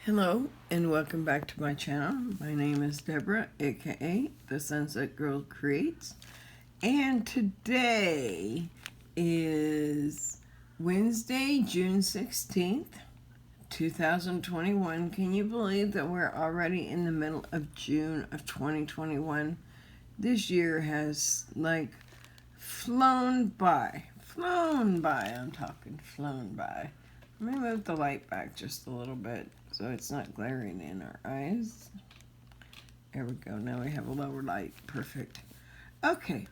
Hello and welcome back to my channel. My name is Deborah, aka The Sunset Girl Creates, and today is Wednesday, June 16th, 2021. Can you believe that we're already in the middle of June of 2021? This year has like flown by. I'm talking flown by. Let me move the light back just a little bit so it's not glaring in our eyes. There we go. Now we have a lower light. Perfect. Okay.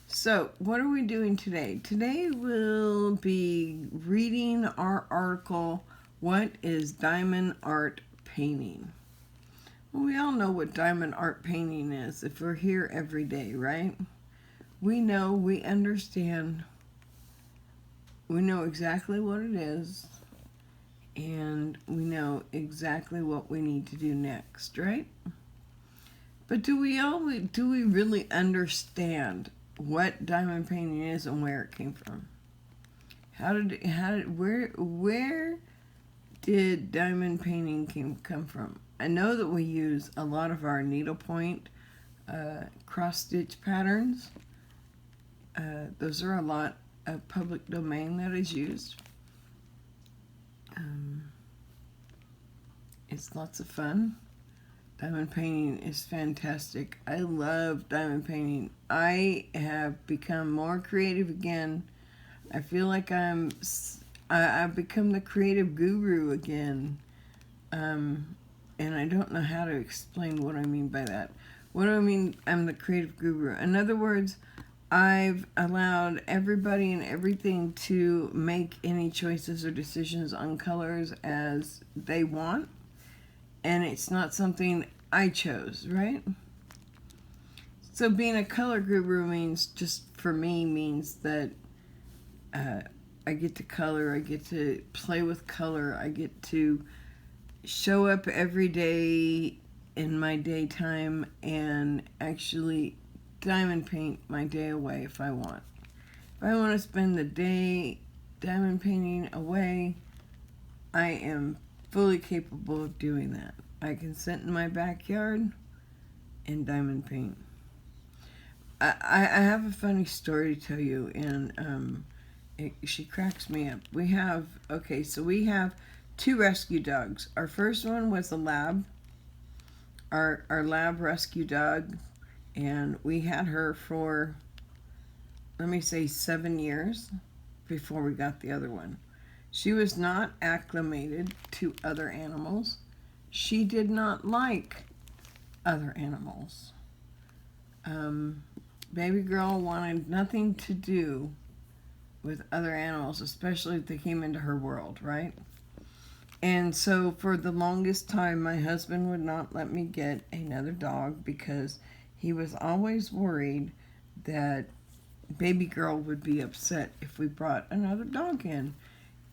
So what are we doing today? Today we'll be reading our article, What is Diamond Art Painting? Well, we all know what diamond art painting is if we're here every day, right? We know, we understand, we know exactly what it is, and we know exactly what we need to do next, right? But do we really understand what diamond painting is and where it came from? Where did diamond painting come from? I know that we use a lot of our needlepoint cross stitch patterns. Those are a lot of public domain that is used. It's lots of fun. Diamond painting is fantastic. I love diamond painting. I have become more creative again. I feel like I've become the creative guru again. And I don't know how to explain what I mean by that. What do I mean I'm the creative guru? In other words, I've allowed everybody and everything to make any choices or decisions on colors as they want. And it's not something I chose, right? So being a color guru means, just for me, means that I get to color, I get to play with color, I get to show up every day in my daytime and actually diamond paint my day away if I want. If I want to spend the day diamond painting away, I am fully capable of doing that. I can sit in my backyard and diamond paint. I have a funny story to tell you, and she cracks me up. We have two rescue dogs. Our first one was a lab, our lab rescue dog, and we had her for, let me say, 7 years before we got the other one. She was not acclimated to other animals. She did not like other animals. Baby girl wanted nothing to do with other animals, especially if they came into her world, right? And so for the longest time, my husband would not let me get another dog because he was always worried that baby girl would be upset if we brought another dog in.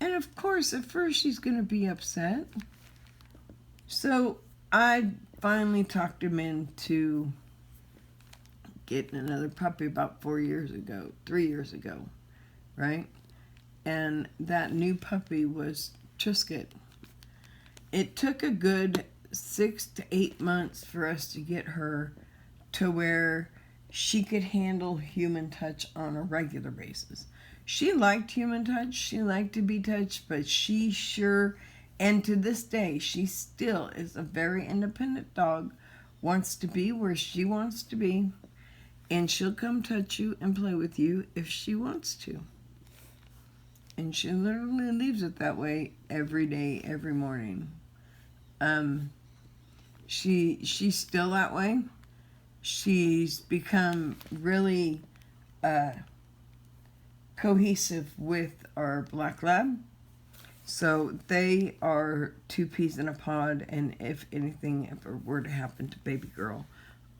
And of course, at first she's going to be upset. So I finally talked him into getting another puppy about 3 years ago, right? And that new puppy was Trisket. It took a good 6 to 8 months for us to get her to where she could handle human touch on a regular basis. She liked human touch, she liked to be touched, but she sure, and to this day, she still is a very independent dog, wants to be where she wants to be, and she'll come touch you and play with you if she wants to. And she literally leaves it that way every day, every morning. She's still that way. She's become really cohesive with our black lab. So they are two peas in a pod, and if anything ever were to happen to baby girl,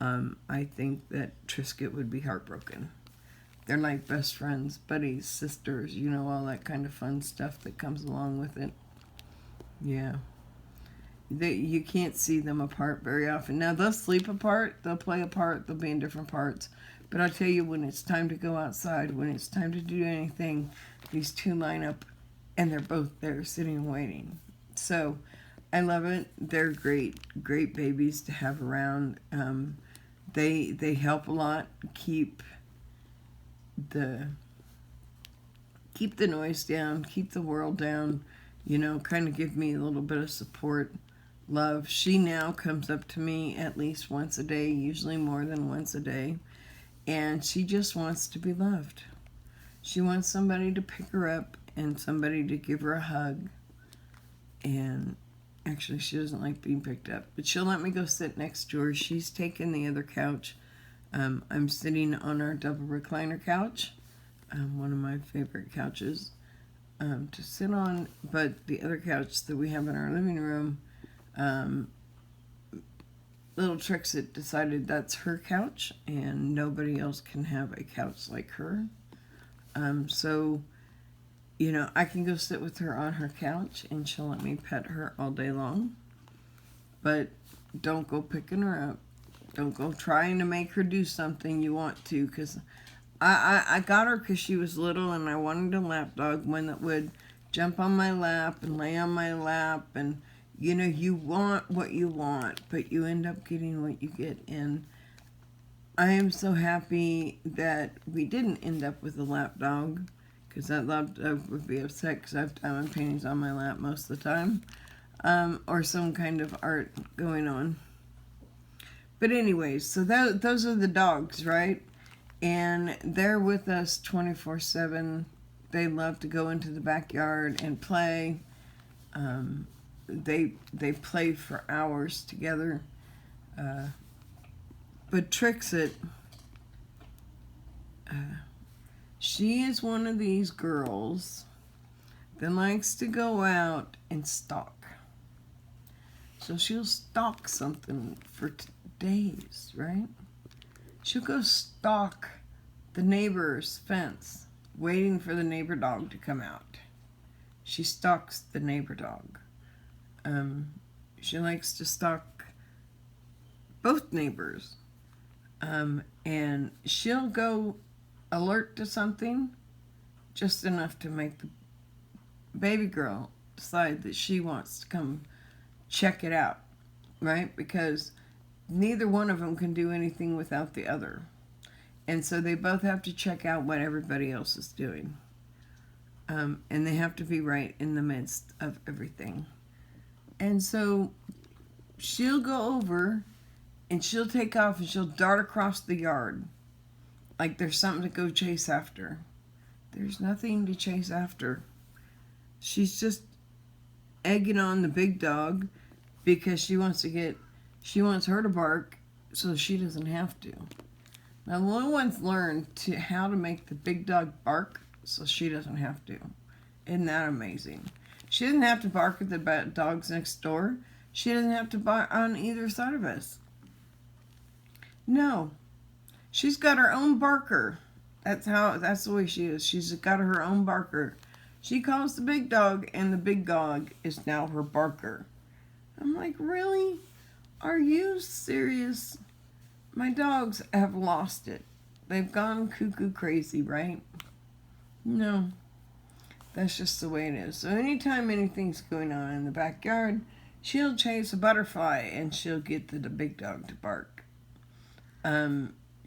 I think that Trisket would be heartbroken. They're like best friends, buddies, sisters, you know, all that kind of fun stuff that comes along with it. Yeah. You can't see them apart very often. Now, they'll sleep apart, they'll play apart, they'll be in different parts. But I'll tell you, when it's time to go outside, when it's time to do anything, these two line up, and they're both there sitting and waiting. So I love it. They're great babies to have around. They help a lot keep the noise down, keep the world down, you know, kind of give me a little bit of support, love. She now comes up to me at least once a day, usually more than once a day, and she just wants to be loved. She wants somebody to pick her up and somebody to give her a hug. And actually, she doesn't like being picked up, but she'll let me go sit next to her. She's taken the other couch. I'm sitting on our double recliner couch, one of my favorite couches to sit on, but the other couch that we have in our living room, Little Trixie decided that's her couch and nobody else can have a couch like her. So, you know, I can go sit with her on her couch and she'll let me pet her all day long. But don't go picking her up. Don't go trying to make her do something you want to, because I got her because she was little and I wanted a lap dog, one that would jump on my lap and lay on my lap. And, you know, you want what you want, but you end up getting what you get. And I am so happy that we didn't end up with a lap dog, because that lap dog would be upset because I have diamond paintings on my lap most of the time, or some kind of art going on. But anyways, so those are the dogs, right? And they're with us 24/7. They love to go into the backyard and play. They play for hours together. But Trixie, she is one of these girls that likes to go out and stalk. So she'll stalk something for days, right? She'll go stalk the neighbor's fence, waiting for the neighbor dog to come out. She stalks the neighbor dog. She likes to stalk both neighbors. And she'll go alert to something just enough to make the baby girl decide that she wants to come check it out, right? Because neither one of them can do anything without the other. And so they both have to check out what everybody else is doing. And they have to be right in the midst of everything. And so she'll go over and she'll take off and she'll dart across the yard like there's something to go chase after. There's nothing to chase after. She's just egging on the big dog because she wants her to bark so she doesn't have to. Now, the little ones learn how to make the big dog bark so she doesn't have to. Isn't that amazing? She doesn't have to bark at the dogs next door. She doesn't have to bark on either side of us. No. She's got her own barker. That's the way she is. She's got her own barker. She calls the big dog, and the big dog is now her barker. I'm like, really? Are you serious? My dogs have lost it. They've gone cuckoo crazy, right? No. That's just the way it is. So anytime anything's going on in the backyard, she'll chase a butterfly and she'll get the big dog to bark.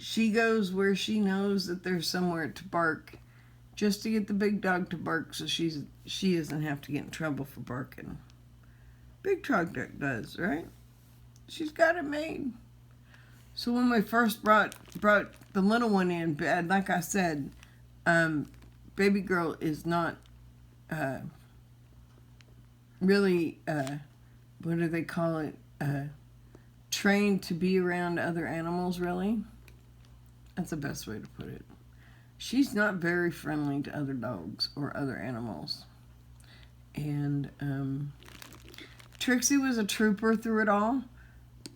She goes where she knows that there's somewhere to bark just to get the big dog to bark so she doesn't have to get in trouble for barking. Big dog does, right? She's got it made. So when we first brought the little one in bed, like I said, baby girl is not really, what do they call it, trained to be around other animals, really. That's the best way to put it. She's not very friendly to other dogs or other animals. And Trixie was a trooper through it all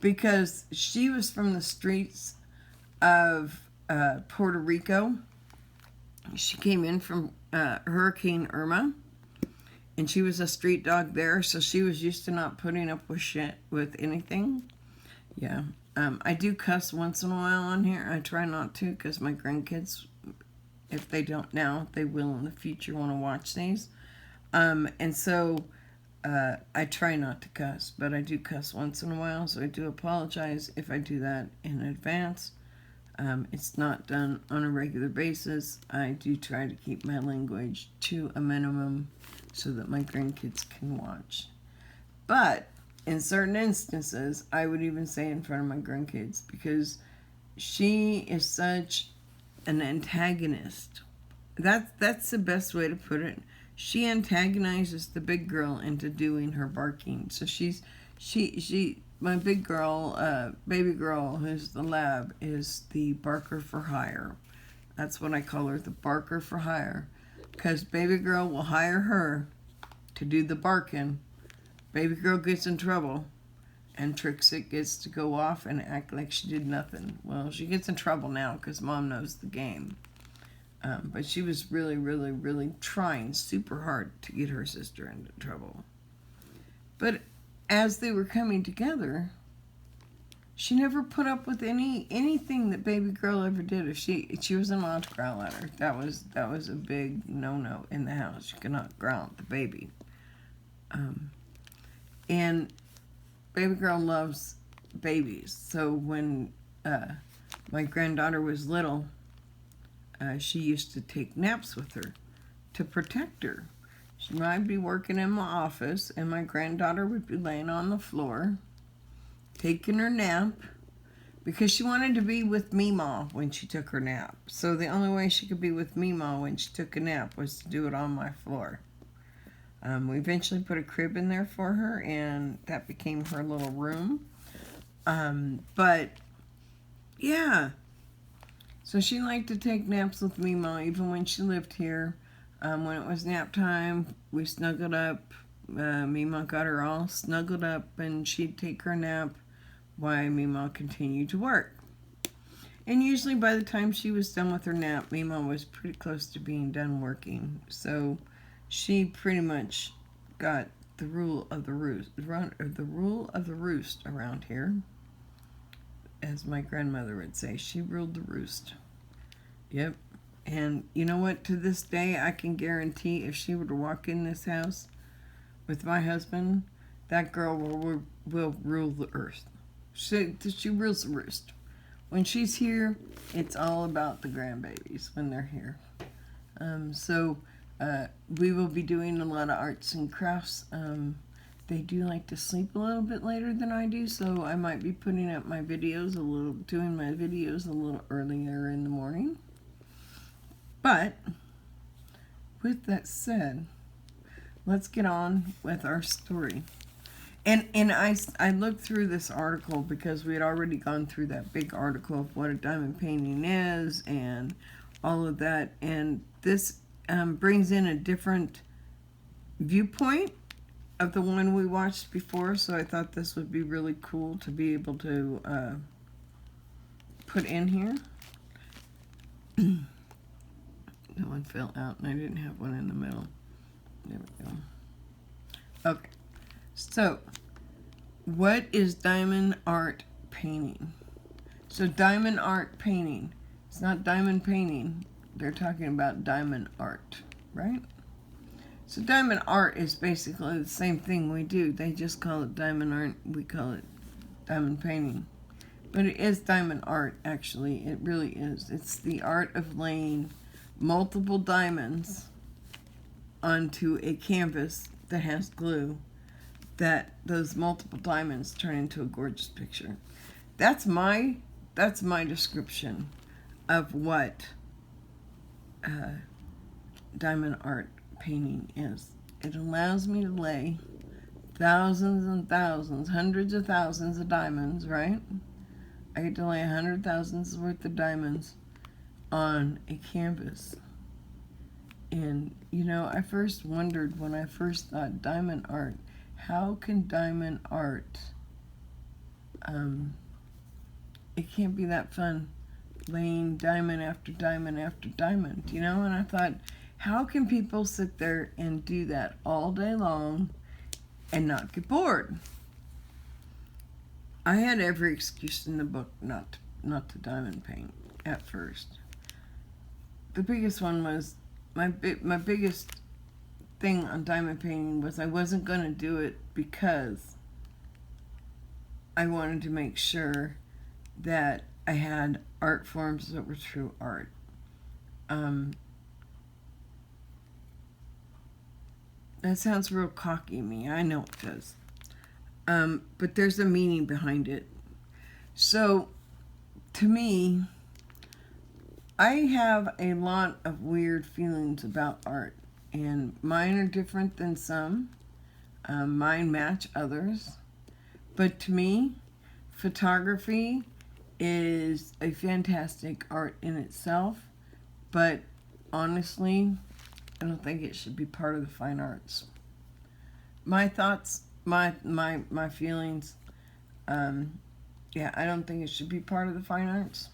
because she was from the streets of Puerto Rico. She came in from Hurricane Irma, and she was a street dog there, so she was used to not putting up with anything. Yeah. I do cuss once in a while on here. I try not to because my grandkids, if they don't now, they will in the future want to watch these. And so I try not to cuss, but I do cuss once in a while, so I do apologize if I do that in advance. It's not done on a regular basis. I do try to keep my language to a minimum so that my grandkids can watch. But in certain instances, I would even say in front of my grandkids, because she is such an antagonist. That's the best way to put it. She antagonizes the big girl into doing her barking. So my big girl, baby girl, who's the lab, is the barker for hire. That's what I call her, the barker for hire. Because baby girl will hire her to do the barking. Baby girl gets in trouble, and Trixie gets to go off and act like she did nothing. Well, she gets in trouble now because Mom knows the game. But she was really, really, really trying super hard to get her sister into trouble. But as they were coming together, she never put up with anything that baby girl ever did. If she was allowed to growl at her, that was a big no-no in the house. You cannot growl at the baby. And baby girl loves babies. So when my granddaughter was little, she used to take naps with her to protect her. She might be working in my office, and my granddaughter would be laying on the floor, taking her nap, because she wanted to be with Meemaw when she took her nap. So the only way she could be with Meemaw when she took a nap was to do it on my floor. We eventually put a crib in there for her, and that became her little room. But, yeah. So she liked to take naps with Meemaw, even when she lived here. When it was nap time, we snuggled up. Meemaw got her all snuggled up, and she'd take her nap while Meemaw continued to work. And usually by the time she was done with her nap, Meemaw was pretty close to being done working. So she pretty much got the rule of the roost, around here, as my grandmother would say. She ruled the roost. Yep. And you know what? To this day, I can guarantee if she were to walk in this house with my husband, that girl will rule the earth. She rules the roost. When she's here, it's all about the grandbabies when they're here. We will be doing a lot of arts and crafts. They do like to sleep a little bit later than I do, so I might be putting up my videos doing my videos a little earlier in the morning. But with that said, let's get on with our story. And I looked through this article because we had already gone through that big article of what a diamond painting is and all of that. And this brings in a different viewpoint of the one we watched before. So I thought this would be really cool to be able to put in here. That one fell out and I didn't have one in the middle. There we go. Okay. So, what is diamond art painting? So, diamond art painting. It's not diamond painting. They're talking about diamond art, right? So, diamond art is basically the same thing we do. They just call it diamond art. We call it diamond painting. But it is diamond art, actually. It really is. It's the art of laying multiple diamonds onto a canvas that has glue, that those multiple diamonds turn into a gorgeous picture. That's my description of what diamond art painting is. It allows me to lay thousands and thousands, hundreds of thousands of diamonds, right? I get to lay 100,000 worth of diamonds on a canvas. And, you know, I first wondered when I first thought diamond art, how can diamond art, it can't be that fun laying diamond after diamond after diamond, you know? And I thought, how can people sit there and do that all day long and not get bored? I had every excuse in the book not to diamond paint at first. The biggest one was, my biggest thing on diamond painting was I wasn't going to do it because I wanted to make sure that I had art forms that were true art. That sounds real cocky to me. I know it does. But there's a meaning behind it. So, to me, I have a lot of weird feelings about art. And mine are different than some. Mine match others. But to me, photography is a fantastic art in itself. But honestly, I don't think it should be part of the fine arts. My thoughts, my feelings, yeah, I don't think it should be part of the fine arts.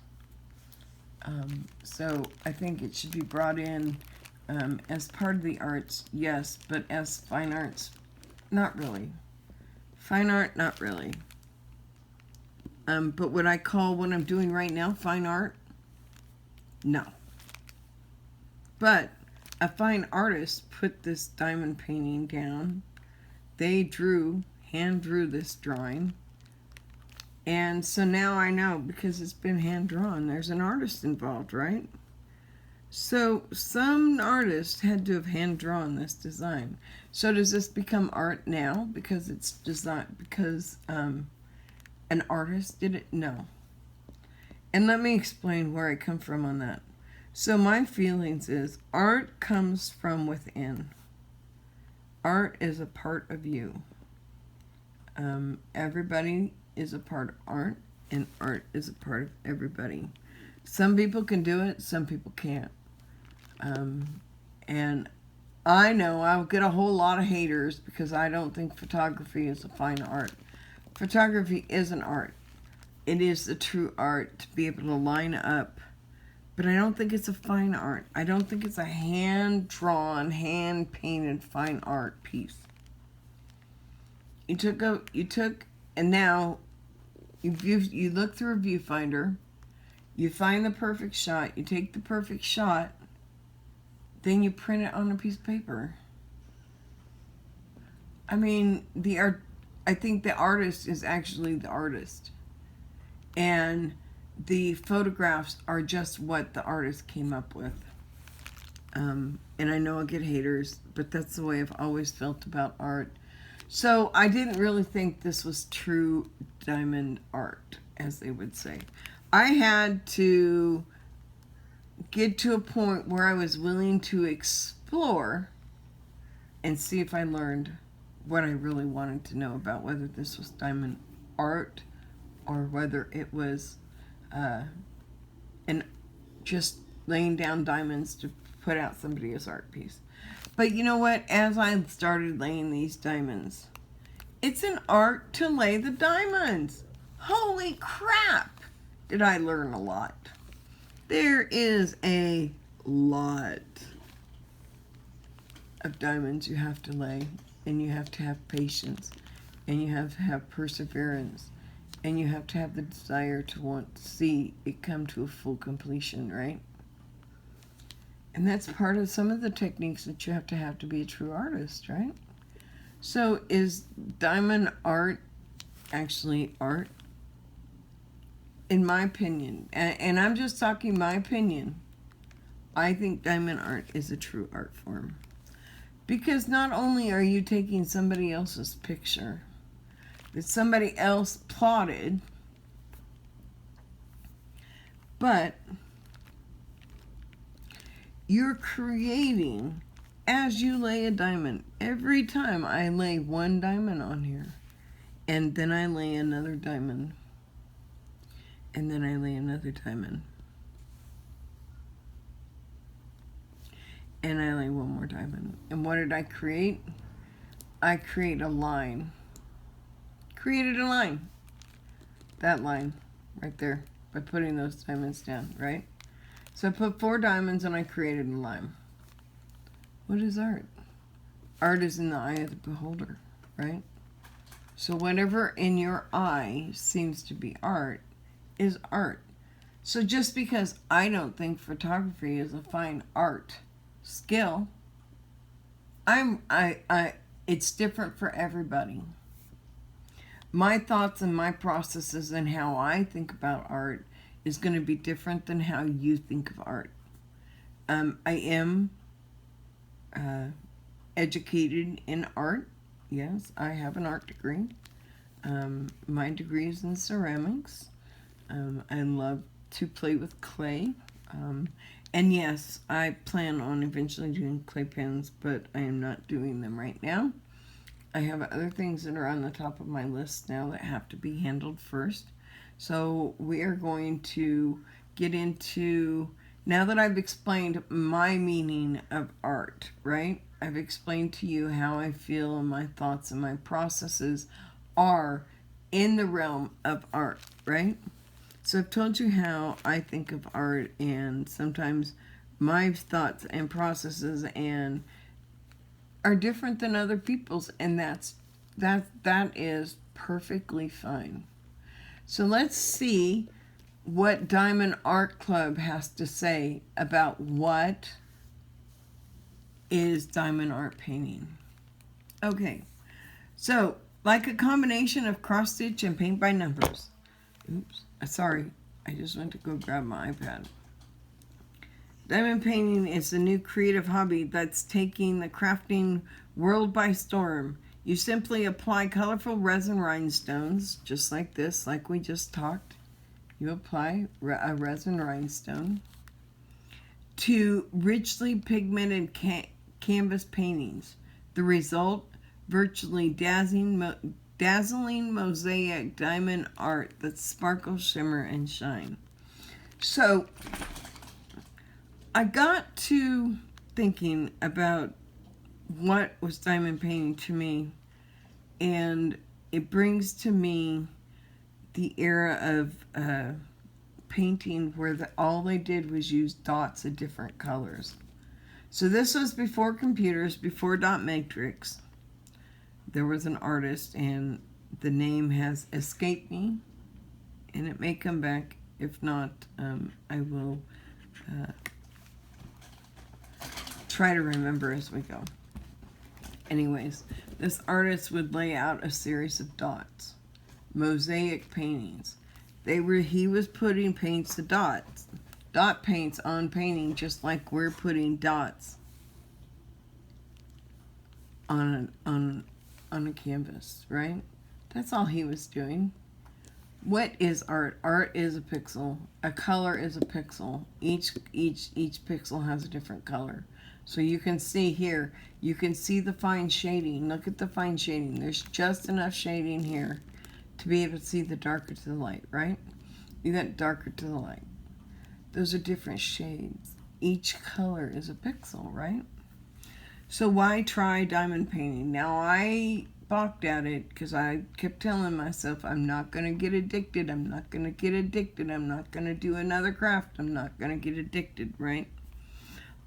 So I think it should be brought in as part of the arts, yes, but as fine arts, not really. Fine art, not really. But would I call what I'm doing right now fine art? No. But a fine artist put this diamond painting down. They hand drew this drawing. And so now I know, because it's been hand drawn, there's an artist involved, right? So some artist had to have hand drawn this design. So does this become art now because it's designed, because an artist did it? No. And let me explain where I come from on that. So my feelings is art comes from within. Art is a part of you. Everybody is a part of art, and art is a part of everybody. Some people can do it, some people can't. And I know I'll get a whole lot of haters because I don't think photography is a fine art. Photography is an art. It is the true art to be able to line up. But I don't think it's a fine art. I don't think it's a hand-drawn, hand-painted fine art piece. And now you look through a viewfinder, you find the perfect shot, you take the perfect shot, then you print it on a piece of paper. I mean, I think the artist is actually the artist. And the photographs are just what the artist came up with. And I know I'll get haters, but that's the way I've always felt about art. So I didn't really think this was true diamond art, as they would say. I had to get to a point where I was willing to explore and see if I learned what I really wanted to know about whether this was diamond art or whether it was and just laying down diamonds to put out somebody's art piece. But you know what? As I started laying these diamonds, it's an art to lay the diamonds. Holy crap! Did I learn a lot? There is a lot of diamonds you have to lay, and you have to have patience, and you have to have perseverance. And you have to have the desire to want to see it come to a full completion, right? And that's part of some of the techniques that you have to be a true artist, right? So is diamond art actually art? In my opinion, and I'm just talking my opinion, I think diamond art is a true art form. Because not only are you taking somebody else's picture that somebody else plotted, but you're creating as you lay a diamond. Every time I lay one diamond on here, and then I lay another diamond, and then I lay another diamond, and I lay one more diamond. And what did I create? I create a line. Created a line. That line right there by putting those diamonds down, right? So I put 4 diamonds and I created a line. What is art? Art is in the eye of the beholder, right? So whatever in your eye seems to be art is art. So just because I don't think photography is a fine art skill, It's different for everybody. My thoughts and my processes and how I think about art is going to be different than how you think of art. I am educated in art. Yes, I have an art degree. My degree is in ceramics. I love to play with clay. And yes, I plan on eventually doing clay pens, but I am not doing them right now. I have other things that are on the top of my list now that have to be handled first. So we are going to get into, now that I've explained my meaning of art, right? I've explained to you how I feel and my thoughts and my processes are in the realm of art, right? So I've told you how I think of art, and sometimes my thoughts and processes and are different than other people's, and that is perfectly fine. So let's see what Diamond Art Club has to say about what is diamond art painting. Okay, so like a combination of cross stitch and paint by numbers. Oops, sorry, I just went to go grab my iPad. Diamond painting is a new creative hobby that's taking the crafting world by storm. You simply apply colorful resin rhinestones, just like this, like we just talked. You apply a resin rhinestone to richly pigmented canvas paintings. The result, virtually dazzling mosaic diamond art that sparkles, shimmer, and shine. So I got to thinking about what was diamond painting to me, and it brings to me the era of painting where all they did was use dots of different colors. So this was before computers, before dot matrix. There was an artist, and the name has escaped me, and it may come back. If not, I will try to remember as we go. Anyways, this artist would lay out a series of dots, mosaic paintings. He was putting paints to dots, dot paints on painting, just like we're putting dots on a canvas, right? That's all he was doing. What is art? Art is a pixel. A color is a pixel. Each pixel has a different color. So you can see here, you can see the fine shading. Look at the fine shading. There's just enough shading here to be able to see the darker to the light, right? You got darker to the light. Those are different shades. Each color is a pixel, right? So why try diamond painting? Now I balked at it because I kept telling myself, I'm not going to get addicted. I'm not going to get addicted. I'm not going to do another craft. I'm not going to get addicted, right?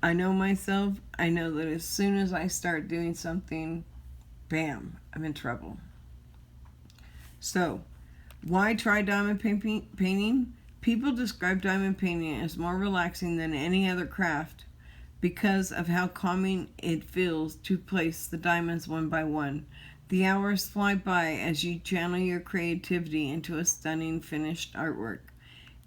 I know myself. I know that as soon as I start doing something, bam, I'm in trouble. So, why try diamond painting? People describe diamond painting as more relaxing than any other craft because of how calming it feels to place the diamonds one by one. The hours fly by as you channel your creativity into a stunning finished artwork.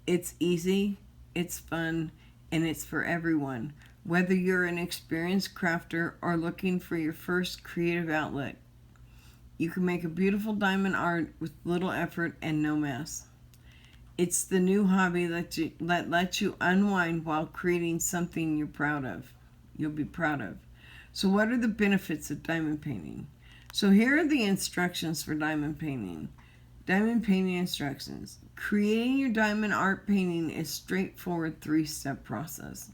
It's easy, it's fun, and it's for everyone, whether you're an experienced crafter or looking for your first creative outlet. You can make a beautiful diamond art with little effort and no mess. It's the new hobby that lets you unwind while creating something you'll be proud of. So what are the benefits of diamond painting? So here are the instructions for diamond painting. Diamond painting instructions. Creating your diamond art painting is a straightforward 3-step process.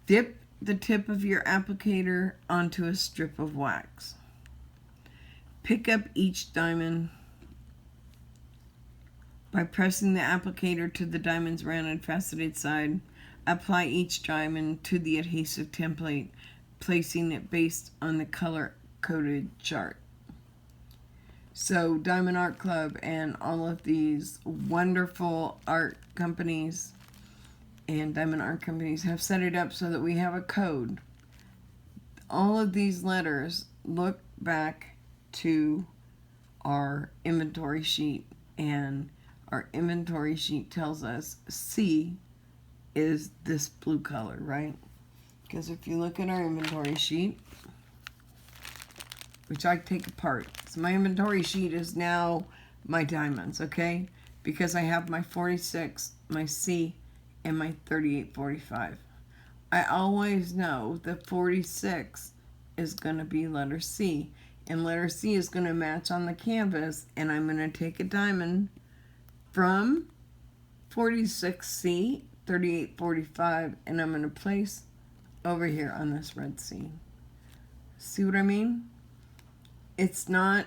Dip the tip of your applicator onto a strip of wax. Pick up each diamond by pressing the applicator to the diamond's rounded faceted side. Apply each diamond to the adhesive template, placing it based on the color-coded chart. So Diamond Art Club and all of these wonderful art companies and diamond art companies have set it up so that we have a code. all of these letters look back to our inventory sheet, and our inventory sheet tells us C is this blue color, right? Because if you look at our inventory sheet, which I take apart, so my inventory sheet is now my diamonds, okay? Because I have my 46, my C, and my 3845. I always know that 46 is going to be letter C, and letter C is going to match on the canvas, and I'm going to take a diamond from 46C, 3845, and I'm going to place over here on this red C. See what I mean? It's not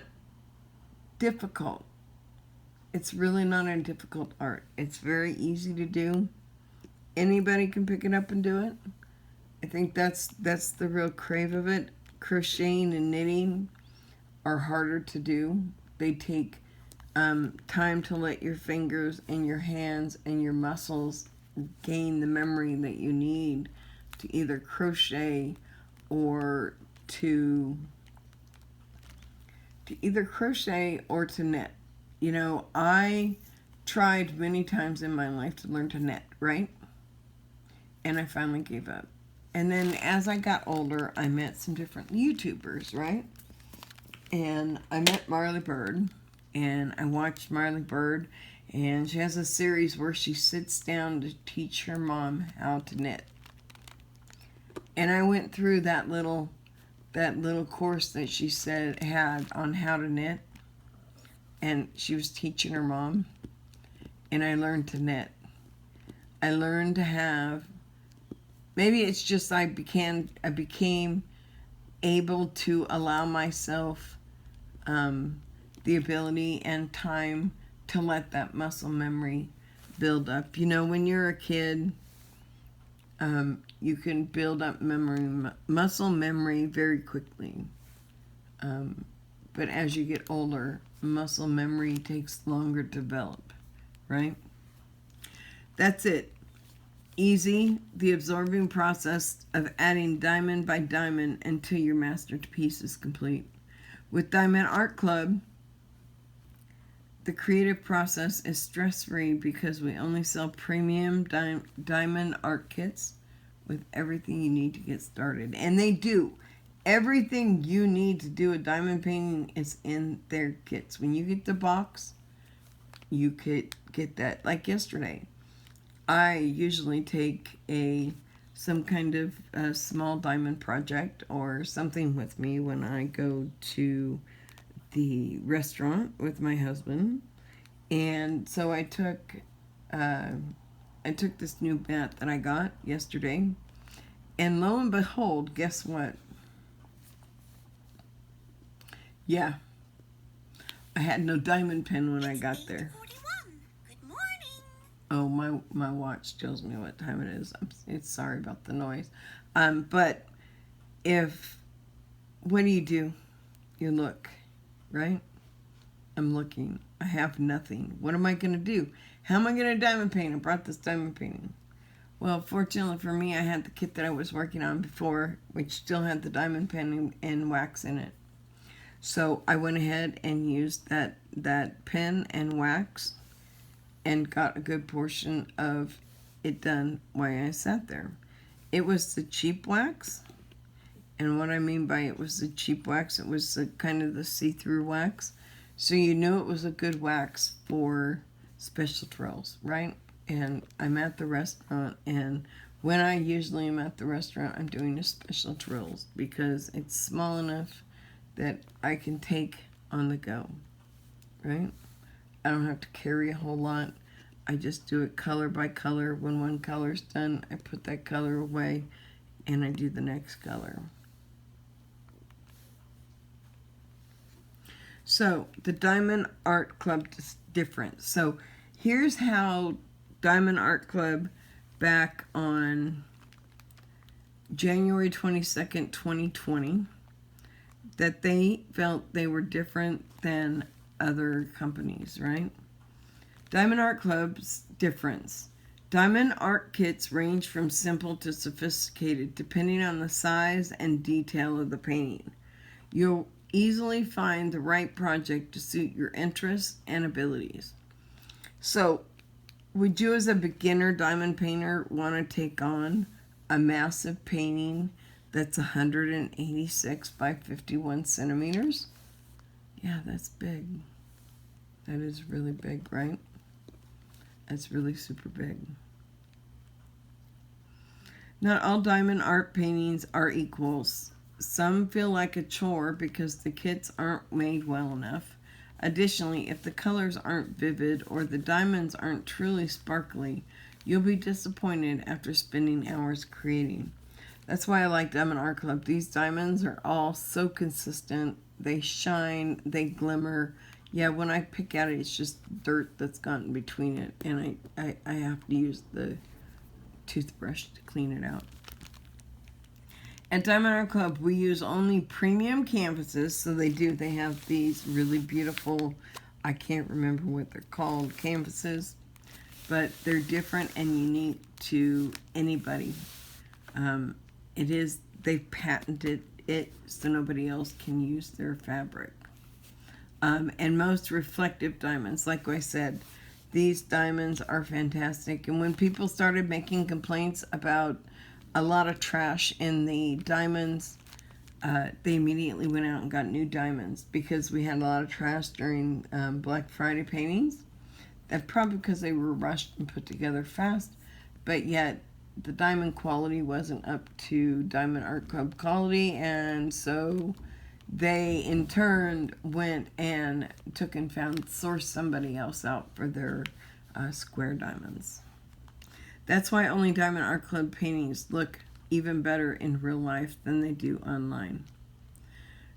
difficult. It's really not a difficult art. It's very easy to do. Anybody can pick it up and do it. I think that's the real crave of it. Crocheting and knitting are harder to do. They take time to let your fingers and your hands and your muscles gain the memory that you need to either crochet or to knit. You know, I tried many times in my life to learn to knit, right? And I finally gave up. And then as I got older, I met some different YouTubers, right? And I met Marley Bird, and I watched Marley Bird, and she has a series where she sits down to teach her mom how to knit. And I went through that little course that she said had on how to knit, and she was teaching her mom, and I learned to knit. I learned to have, maybe it's just I became able to allow myself the ability and time to let that muscle memory build up. You know, when you're a kid, you can build up muscle memory very quickly. But as you get older, muscle memory takes longer to develop, right? That's it. Easy, the absorbing process of adding diamond by diamond until your masterpiece is complete. With Diamond Art Club, the creative process is stress-free because we only sell premium diamond art kits with everything you need to get started. And they do. Everything you need to do a diamond painting is in their kits. When you get the box, you could get that. Like yesterday, I usually take some kind of small diamond project or something with me when I go to the restaurant with my husband. And so I took this new mat that I got yesterday, and lo and behold, guess what? Yeah, I had no diamond pin when I got there. Good morning. Oh, my watch tells me what time it is. It's sorry about the noise. But what do? You look, right? I'm looking. I have nothing. What am I going to do? How am I going to diamond paint? I brought this diamond painting. Well, fortunately for me, I had the kit that I was working on before, which still had the diamond pen and wax in it. So I went ahead and used that pen and wax and got a good portion of it done while I sat there. It was the cheap wax. And what I mean by it was the cheap wax, it was kind of the see-through wax. So you knew it was a good wax for special trills, right? And I'm at the restaurant, and when I usually am at the restaurant, I'm doing a special trills because it's small enough that I can take on the go, right? I don't have to carry a whole lot. I just do it color by color. When one color's done, I put that color away and I do the next color. So the Diamond Art Club is different. So here's how Diamond Art Club back on January 22nd, 2020, that they felt they were different than other companies, right? Diamond Art Club's difference. Diamond art kits range from simple to sophisticated depending on the size and detail of the painting. You'll easily find the right project to suit your interests and abilities. So, would you as a beginner diamond painter want to take on a massive painting that's 186 by 51 centimeters? Yeah, that's big. That is really big, right? That's really super big. Not all diamond art paintings are equals. Some feel like a chore because the kits aren't made well enough. Additionally, if the colors aren't vivid or the diamonds aren't truly sparkly, you'll be disappointed after spending hours creating. That's why I like Diamond Art Club. These diamonds are all so consistent. They shine, they glimmer. Yeah, when I pick at it, it's just dirt that's gotten between it, and I have to use the toothbrush to clean it out. At Diamond Art Club, we use only premium canvases, so they have these really beautiful, I can't remember what they're called, canvases, but they're different and unique to anybody. They've patented it so nobody else can use their fabric. And most reflective diamonds, like I said, these diamonds are fantastic. And when people started making complaints about a lot of trash in the diamonds, they immediately went out and got new diamonds because we had a lot of trash during Black Friday paintings. That's probably because they were rushed and put together fast, but yet the diamond quality wasn't up to Diamond Art Club quality, and so they in turn went and took and sourced somebody else out for their square diamonds. That's why only Diamond Art Club paintings look even better in real life than they do online.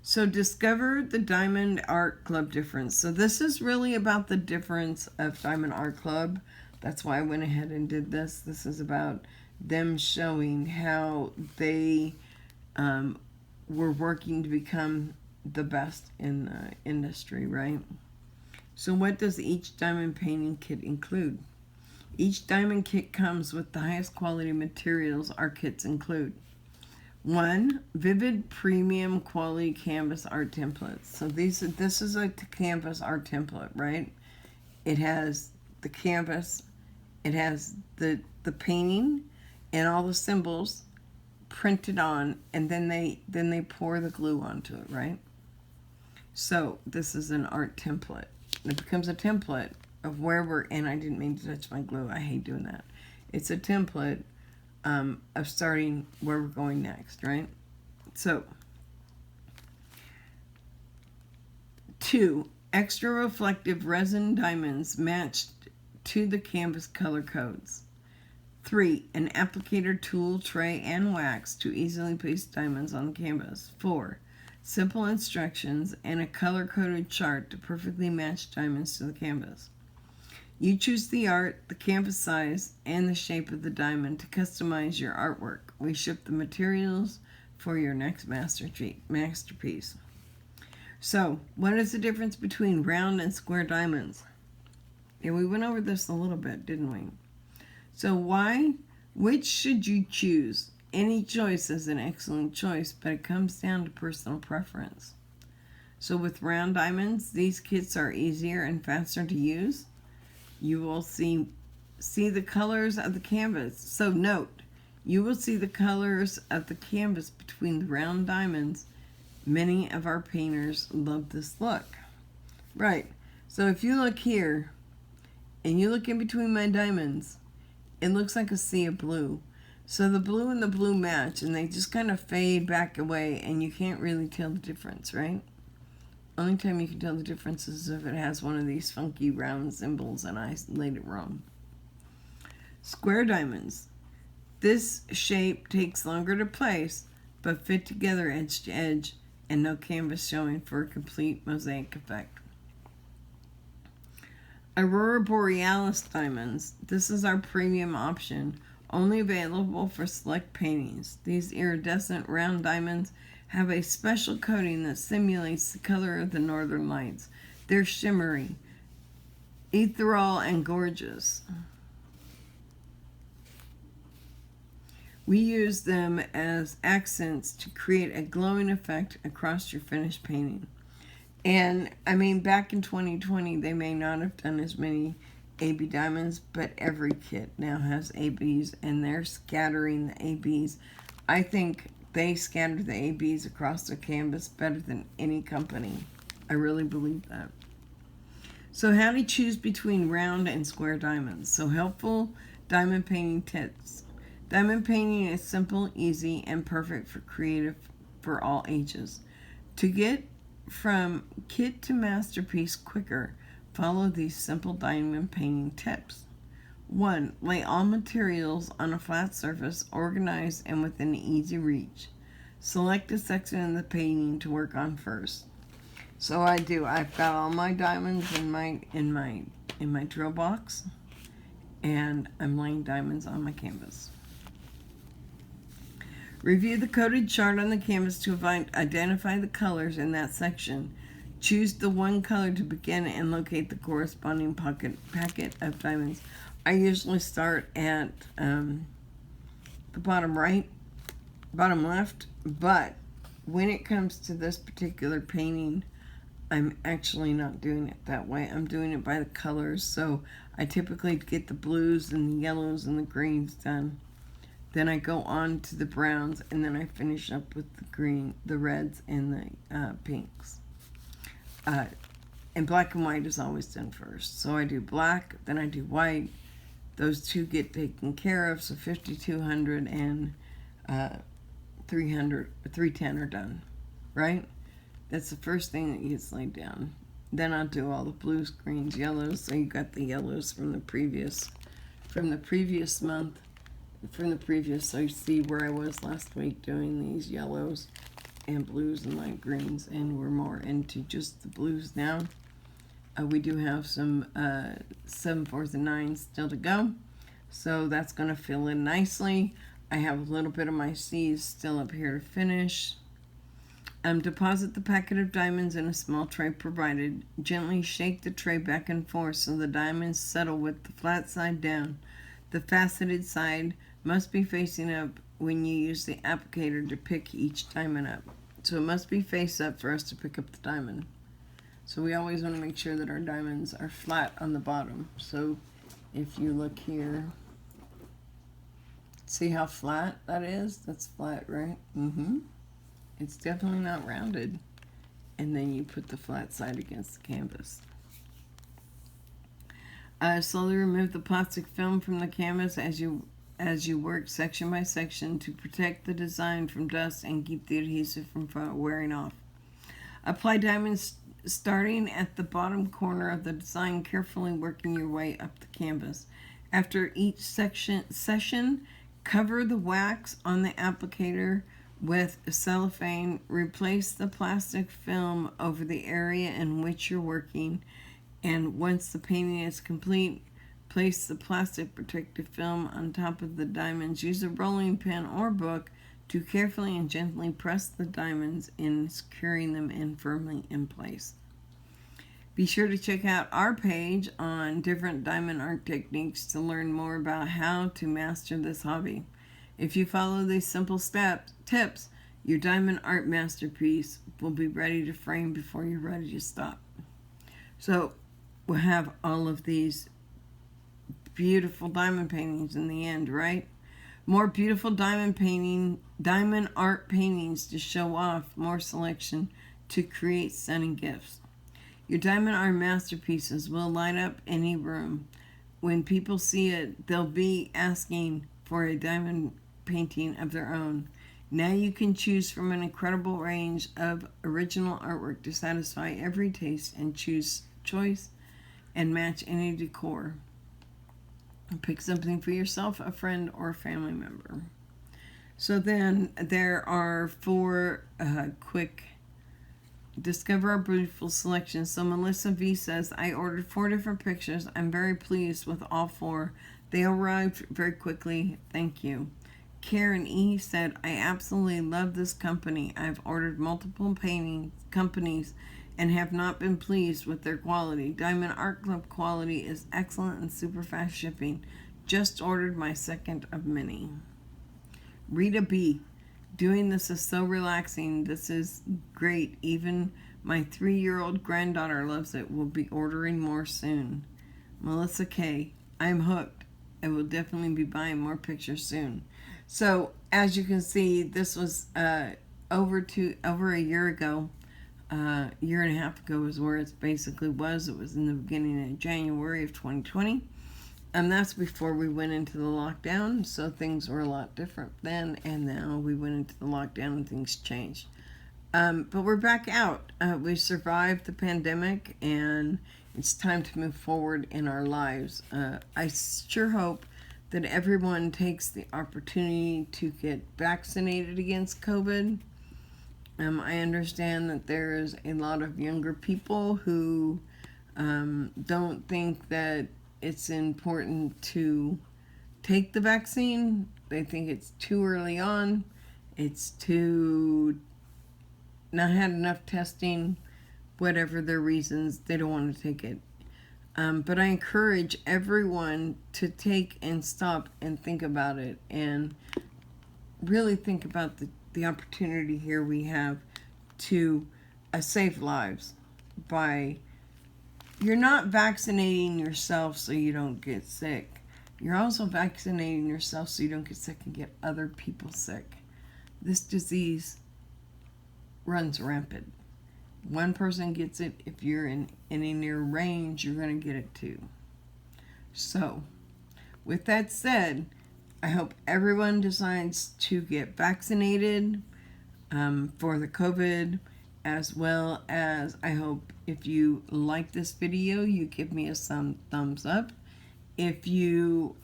So discover the Diamond Art Club difference. So this is really about the difference of Diamond Art Club. That's why I went ahead and did this. This is about them showing how they were working to become the best in the industry, right? So what does each diamond painting kit include? Each diamond kit comes with the highest quality materials our kits include. 1, vivid premium quality canvas art templates. So this is a canvas art template, right? It has the canvas, it has the painting and all the symbols printed on, and then they pour the glue onto it, right? So this is an art template. It becomes a template of where we're, and I didn't mean to touch my glue. I hate doing that. It's a template of starting where we're going next, right? So, 2, extra reflective resin diamonds matched to the canvas color codes. 3, an applicator tool, tray, and wax to easily place diamonds on the canvas. 4, simple instructions and a color-coded chart to perfectly match diamonds to the canvas. You choose the art, the canvas size, and the shape of the diamond to customize your artwork. We ship the materials for your next masterpiece. So, what is the difference between round and square diamonds? Yeah, we went over this a little bit, didn't we? So which should you choose? Any choice is an excellent choice, but it comes down to personal preference. So with round diamonds, these kits are easier and faster to use. You will see the colors of the canvas. So note, you will see the colors of the canvas between the round diamonds. Many of our painters love this look. Right, so if you look here, and you look in between my diamonds, it looks like a sea of blue. So the blue and the blue match, and they just kind of fade back away, and you can't really tell the difference, right? Only time you can tell the difference is if it has one of these funky round symbols and I laid it wrong. Square diamonds. This shape takes longer to place, but fit together edge to edge, and no canvas showing for a complete mosaic effect. Aurora Borealis diamonds. This is our premium option, only available for select paintings. These iridescent round diamonds have a special coating that simulates the color of the northern lights. They're shimmery, ethereal, and gorgeous. We use them as accents to create a glowing effect across your finished painting. And I mean, back in 2020, they may not have done as many AB diamonds, but every kit now has ABs, and they're scattering the ABs. I think they scatter the ABs across the canvas better than any company. I really believe that. So how to choose between round and square diamonds. So helpful diamond painting tips. Diamond painting is simple, easy, and perfect for creative for all ages. To get from kit to masterpiece quicker, follow these simple diamond painting tips. 1. Lay all materials on a flat surface, organized and within easy reach. Select a section of the painting to work on first. So I do. I've got all my diamonds in my drill box, and I'm laying diamonds on my canvas. Review the coded chart on the canvas to identify the colors in that section. Choose the one color to begin and locate the corresponding packet of diamonds. I usually start at the bottom right, bottom left, but when it comes to this particular painting, I'm actually not doing it that way. I'm doing it by the colors. So I typically get the blues and the yellows and the greens done. Then I go on to the browns, and then I finish up with the green, the reds, and the pinks. And black and white is always done first. So I do black, then I do white. Those two get taken care of, so 5200 and 310 are done, right? That's the first thing that gets laid down. Then I'll do all the blues, greens, yellows. So you got the yellows from the previous month, so you see where I was last week doing these yellows and blues and light greens, and we're more into just the blues now. We do have some 7, 4s, and 9s still to go, so that's going to fill in nicely. I have a little bit of my C's still up here to finish. Deposit the packet of diamonds in a small tray provided. Gently shake the tray back and forth so the diamonds settle with the flat side down. The faceted side must be facing up when you use the applicator to pick each diamond up. So it must be face up for us to pick up the diamond. So we always want to make sure that our diamonds are flat on the bottom. So if you look here, see how flat that is? That's flat, right? It's definitely not rounded. And then you put the flat side against the canvas. Slowly remove the plastic film from the canvas as you work section by section to protect the design from dust and keep the adhesive from wearing off. Apply diamonds starting at the bottom corner of the design, carefully working your way up the canvas. After each session, cover the wax on the applicator with cellophane. Replace the plastic film over the area in which you're working, and once the painting is complete, place the plastic protective film on top of the diamonds. Use a rolling pin or book to carefully and gently press the diamonds in, securing them in firmly in place. Be sure to check out our page on different diamond art techniques to learn more about how to master this hobby. If you follow these simple tips, your diamond art masterpiece will be ready to frame before you're ready to stop. So we'll have all of these beautiful diamond paintings in the end, right? More beautiful diamond art paintings to show off, more selection to create stunning gifts. Your diamond art masterpieces will light up any room. When people see it, they'll be asking for a diamond painting of their own. Now you can choose from an incredible range of original artwork to satisfy every taste and choice and match any decor. Pick something for yourself, a friend, or a family member. So then there are 4 quick discover our beautiful selection. So Melissa V says, I ordered 4 different pictures. I'm very pleased with all 4. They arrived very quickly. Thank you. Karen E said, I absolutely love this company. I've ordered multiple painting companies and have not been pleased with their quality. Diamond Art Club quality is excellent and super fast shipping. Just ordered my second of many. Rita B. Doing this is so relaxing. This is great. Even my 3-year-old granddaughter loves it. We'll be ordering more soon. Melissa K. I'm hooked. I will definitely be buying more pictures soon. So as you can see, this was over a year ago. Year and a half ago is where it basically was. It was in the beginning of January of 2020. And that's before we went into the lockdown, so things were a lot different then, and now we went into the lockdown and things changed. But we're back out. We survived the pandemic, and it's time to move forward in our lives. I sure hope that everyone takes the opportunity to get vaccinated against COVID. I understand that there is a lot of younger people who don't think that it's important to take the vaccine. They think it's too early on. It's too not had enough testing. Whatever their reasons, they don't want to take it. But I encourage everyone to take and stop and think about it and really think about the opportunity here we have to save lives by... You're not vaccinating yourself so you don't get sick. You're also vaccinating yourself so you don't get sick and get other people sick. This disease runs rampant. One person gets it. If you're in any near range, you're going to get it too. So, with that said, I hope everyone decides to get vaccinated for the COVID, as well as I hope if you like this video, you give me a thumbs up. If you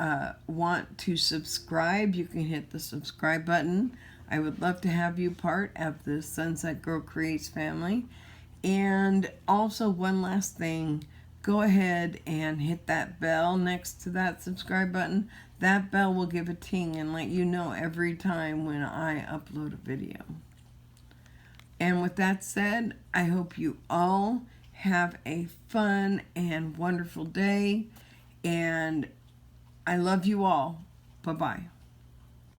want to subscribe, you can hit the subscribe button. I would love to have you part of the Sunset Girl Creates family. And also one last thing, go ahead and hit that bell next to that subscribe button. That bell will give a ting and let you know every time when I upload a video. And with that said, I hope you all have a fun and wonderful day. And I love you all. Bye-bye.